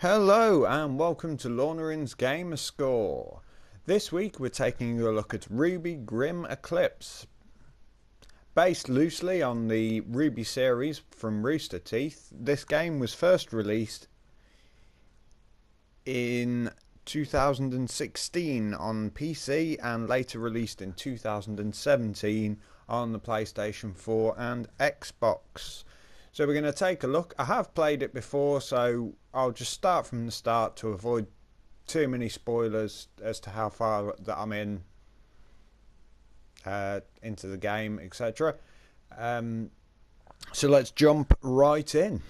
Hello and welcome to Launerin's Gamer Score. This week we're taking a look at RWBY Grimm Eclipse. Based loosely on the RWBY series from Rooster Teeth, this game was first released in 2016 on PC and later released in 2017 on the PlayStation 4 and Xbox. So we're going to take a look. I have played it before, so I'll just start from the start to avoid too many spoilers as to how far that I'm into the game, etc. So let's jump right in.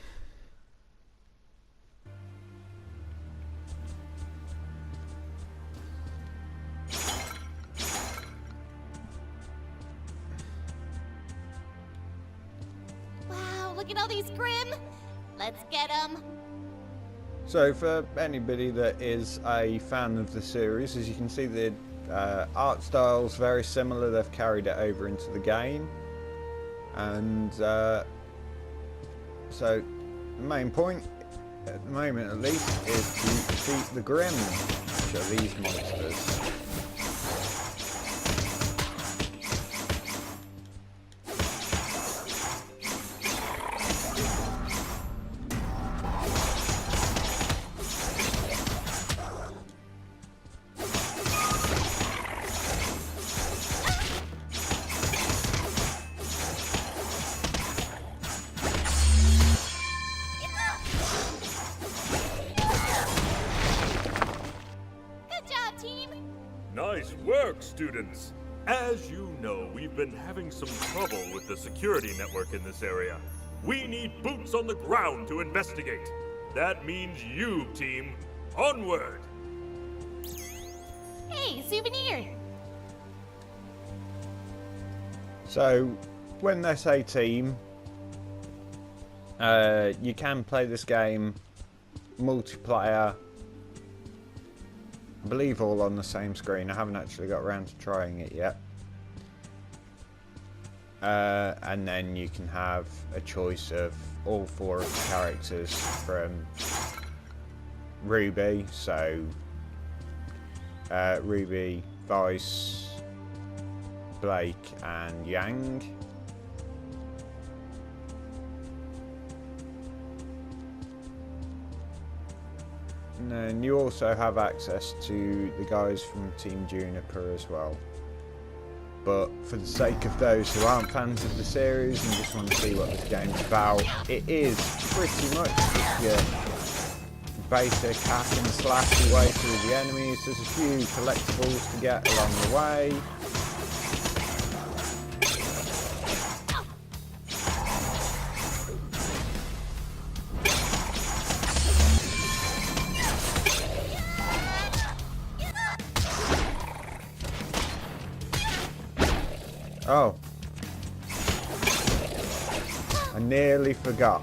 Look at all these Grimm! Let's get them! So for anybody that is a fan of the series, as you can see the art style's very similar. They've carried it over into the game. And so the main point, at the moment at least, is to defeat the Grimm, which are these monsters. Nice work, students! As you know, we've been having some trouble with the security network in this area. We need boots on the ground to investigate. That means you, team. Onward! Hey, souvenir! So, when they say team, you can play this game multiplayer, I believe all on the same screen. I haven't actually got around to trying it yet. And then you can have a choice of all four of the characters from RWBY. So RWBY, Vice, Blake and Yang. And then you also have access to the guys from Team Juniper as well. But for the sake of those who aren't fans of the series and just want to see what this game's about, it is pretty much just your basic hack and slash your way through the enemies. There's a few collectibles to get along the way. Oh, I nearly forgot.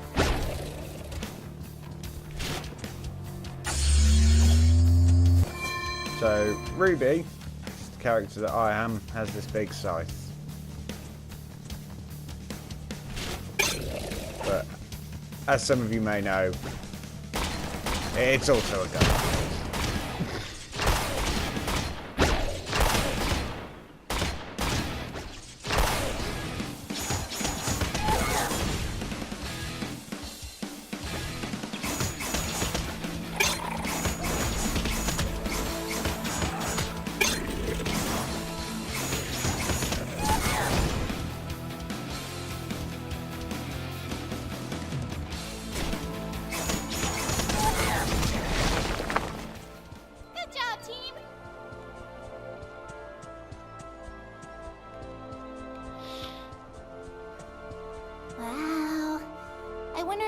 So RWBY, the character that I am, has this big scythe. But as some of you may know, it's also a gun.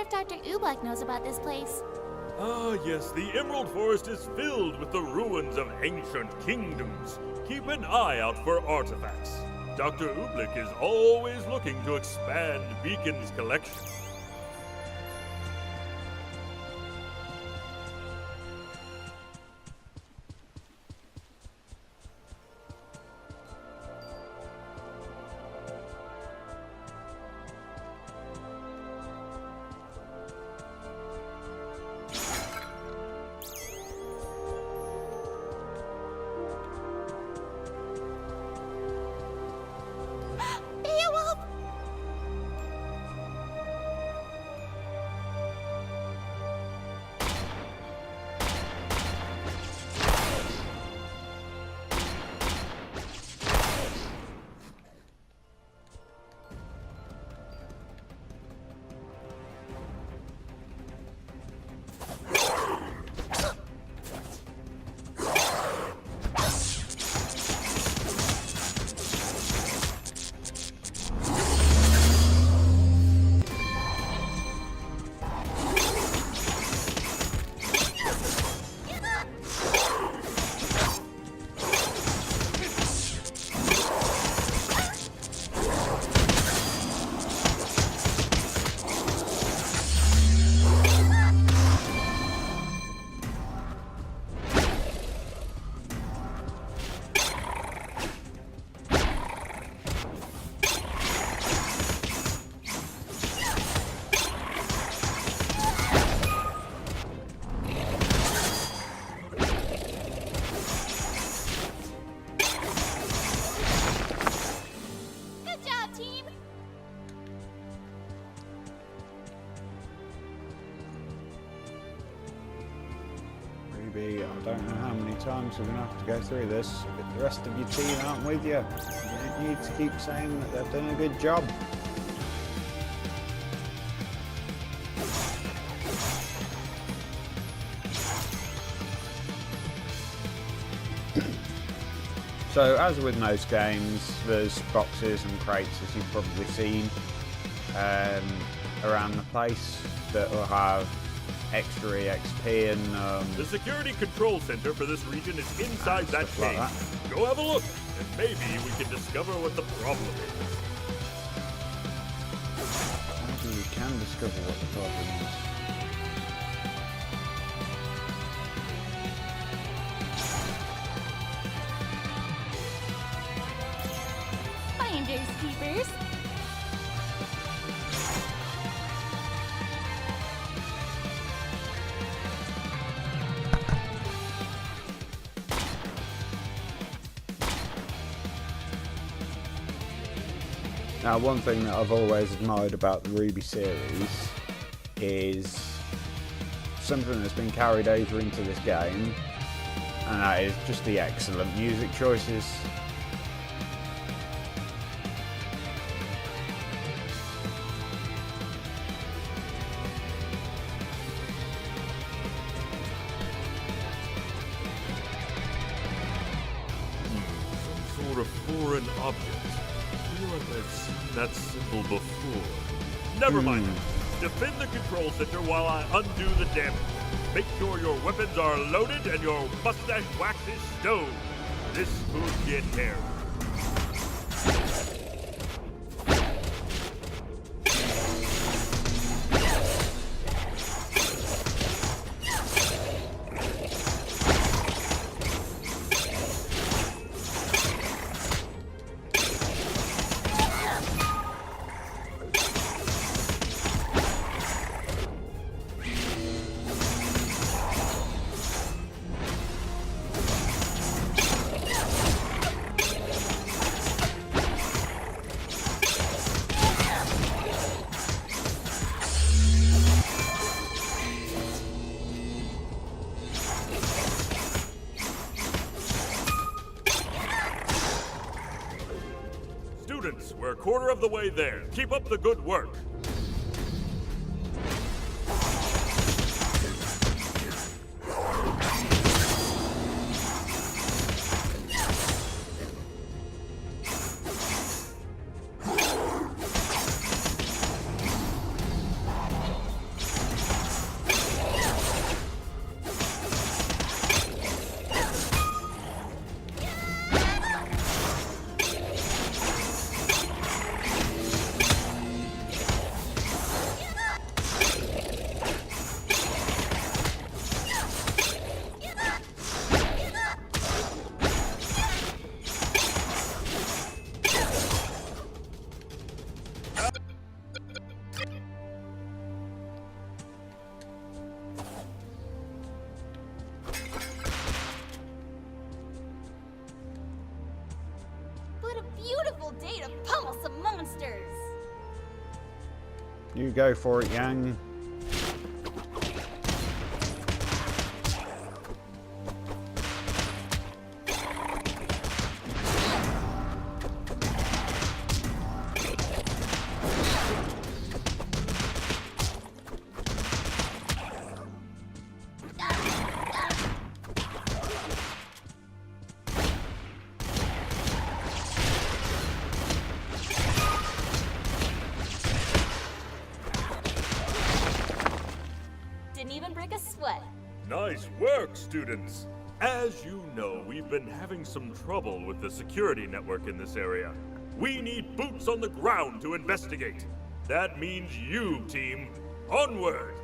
Dr. RWBY knows about this place. Ah, yes, the Emerald Forest is filled with the ruins of ancient kingdoms. Keep an eye out for artifacts. Dr. RWBY is always looking to expand Beacon's collection. RWBY. I don't know how many times we're going to have to go through this, but the rest of your team aren't with you. You don't need to keep saying that they've done a good job. So, as with most games, there's boxes and crates, as you've probably seen, around the place that will have extra EXP and the security control center for this region is inside that stuff like cave. that. Go have a look, and maybe we can discover what the problem is. Maybe we can discover what the problem is. Finders keepers. Now, one thing that I've always admired about the RWBY series is something that's been carried over into this game, and that is just the excellent music choices. Some sort of foreign object. I feel like I've seen that symbol before. Never mind. Defend the control center while I undo the damage. Make sure your weapons are loaded and your mustache wax is stowed. This could get hairy. Students, we're a quarter of the way there. Keep up the good work. What a beautiful day to pummel some monsters. You go for it, Yang. Didn't even break a sweat. Nice work, students. As you know, we've been having some trouble with the security network in this area. We need boots on the ground to investigate. That means you, team. Onward!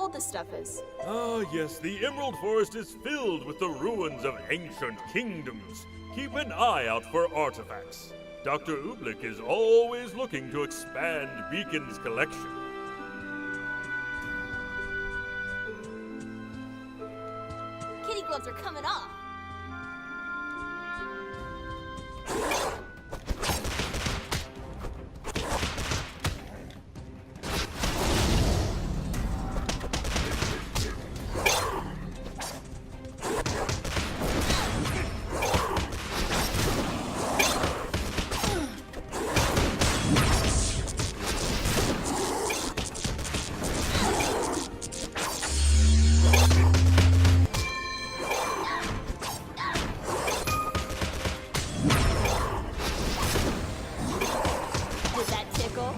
old this stuff is. Ah, yes, the Emerald Forest is filled with the ruins of ancient kingdoms. Keep an eye out for artifacts. Dr. Ooblik is always looking to expand Beacon's collection. Kitty gloves are coming off. Did that tickle?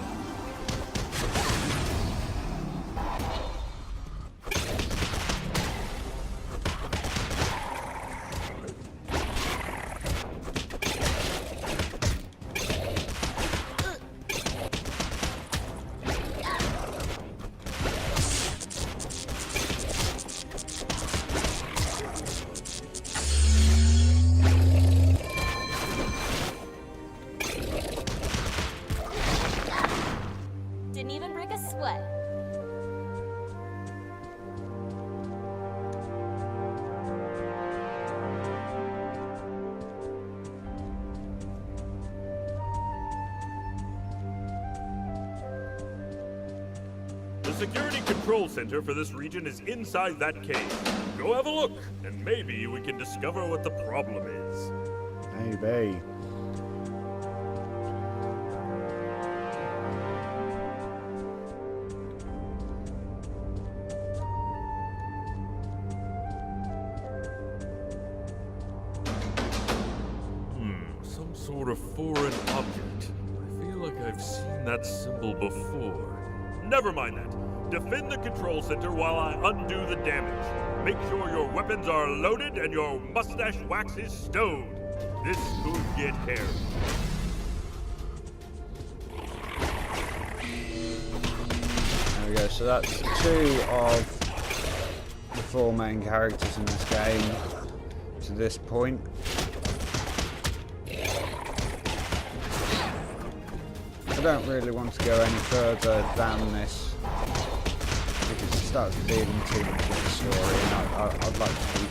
Didn't even break a sweat. The security control center for this region is inside that cave. Go have a look, and maybe we can discover what the problem is. Maybe. Some sort of foreign object. I feel like I've seen that symbol before. Never mind that. Defend the control center while I undo the damage. Make sure your weapons are loaded and your mustache wax is stowed. This could get hairy. There we go. So that's 2 of the 4 main characters in this game to this point. I don't really want to go any further than this because it starts feeling too much of the story, and I'd like to keep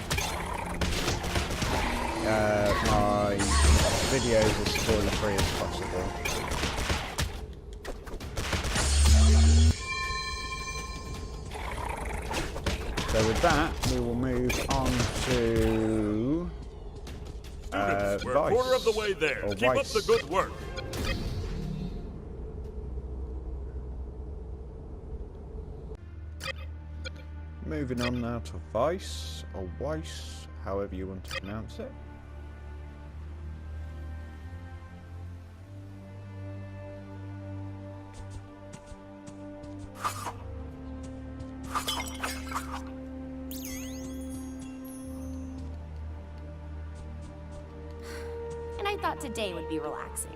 my videos as spoiler free as possible. So with that, we will move on to Students, we're a Vice, quarter of the way there. or Keep up Vice. the good work. Moving on now to Vice, or Weiss, however you want to pronounce it. And I thought today would be relaxing.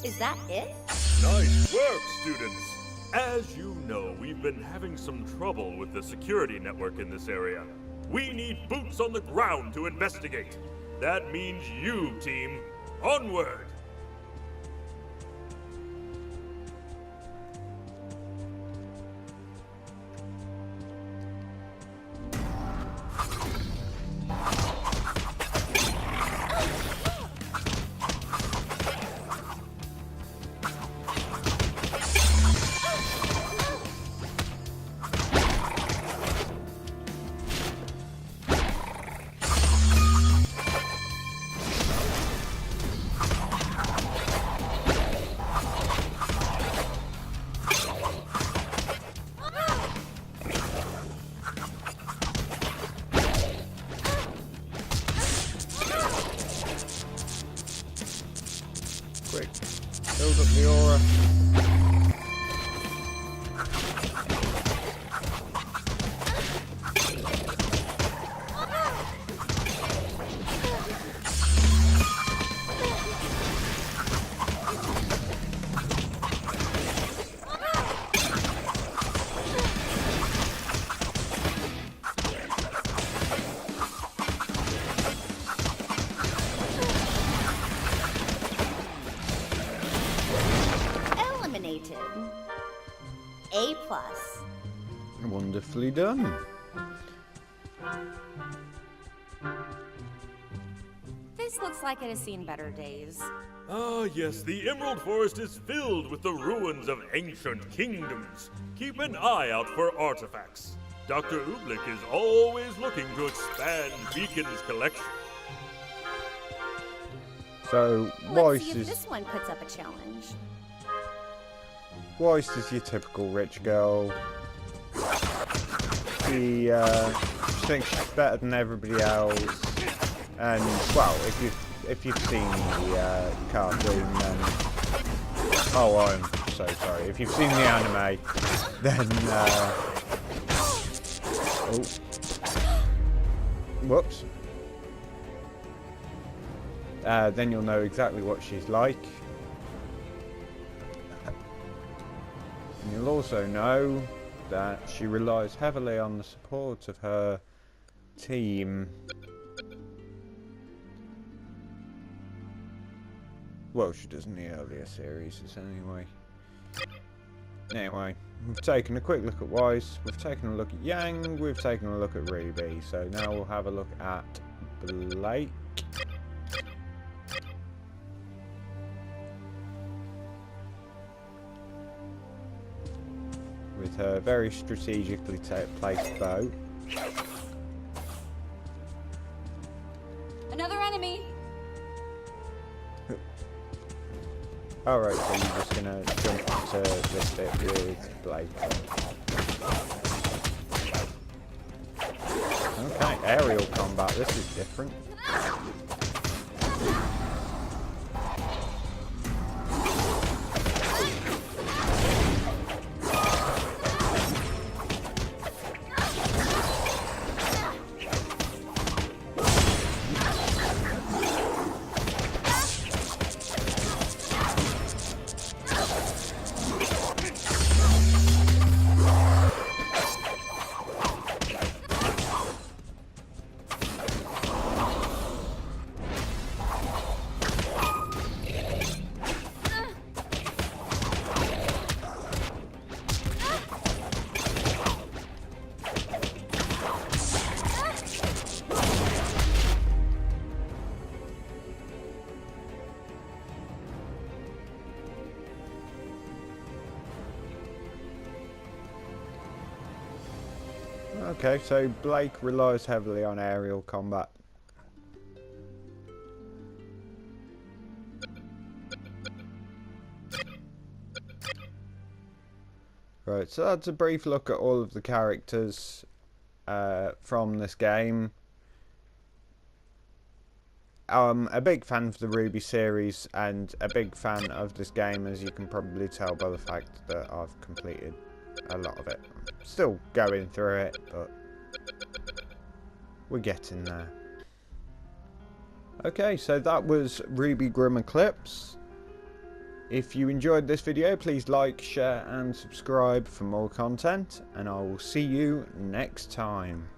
Is that it? Nice work, students! As you know, we've been having some trouble with the security network in this area. We need boots on the ground to investigate. That means you, team. Onward! Quick, build up the aura. Eliminated. A+. Wonderfully done. This looks like it has seen better days. Ah, yes, the Emerald Forest is filled with the ruins of ancient kingdoms. Keep an eye out for artifacts. Dr. Ooblik is always looking to expand Beacon's collection. So, Let's see Weiss if is this one puts up a challenge. Weiss is your typical rich girl. She thinks she's better than everybody else, and well, if you've seen the cartoon, then I'm so sorry. If you've seen the anime, then oh, whoops. Then you'll know exactly what she's like. And you'll also know that she relies heavily on the support of her team. Well, she does in the earlier series, anyway. Anyway, we've taken a quick look at Weiss, we've taken a look at Yang, we've taken a look at RWBY. So now we'll have a look at Blake. With her very strategically placed bow. Another enemy. Alright, so you're just gonna jump to this bit with Blake. Okay, aerial combat, this is different. Okay, so Blake relies heavily on aerial combat. Right, so that's a brief look at all of the characters from this game. I'm a big fan of the RWBY series and a big fan of this game, as you can probably tell by the fact that I've completed a lot of it. Still going through it, but we're getting there. Okay, so that was RWBY Grimm Eclipse. If you enjoyed this video, please like, share and subscribe for more content, and I will see you next time.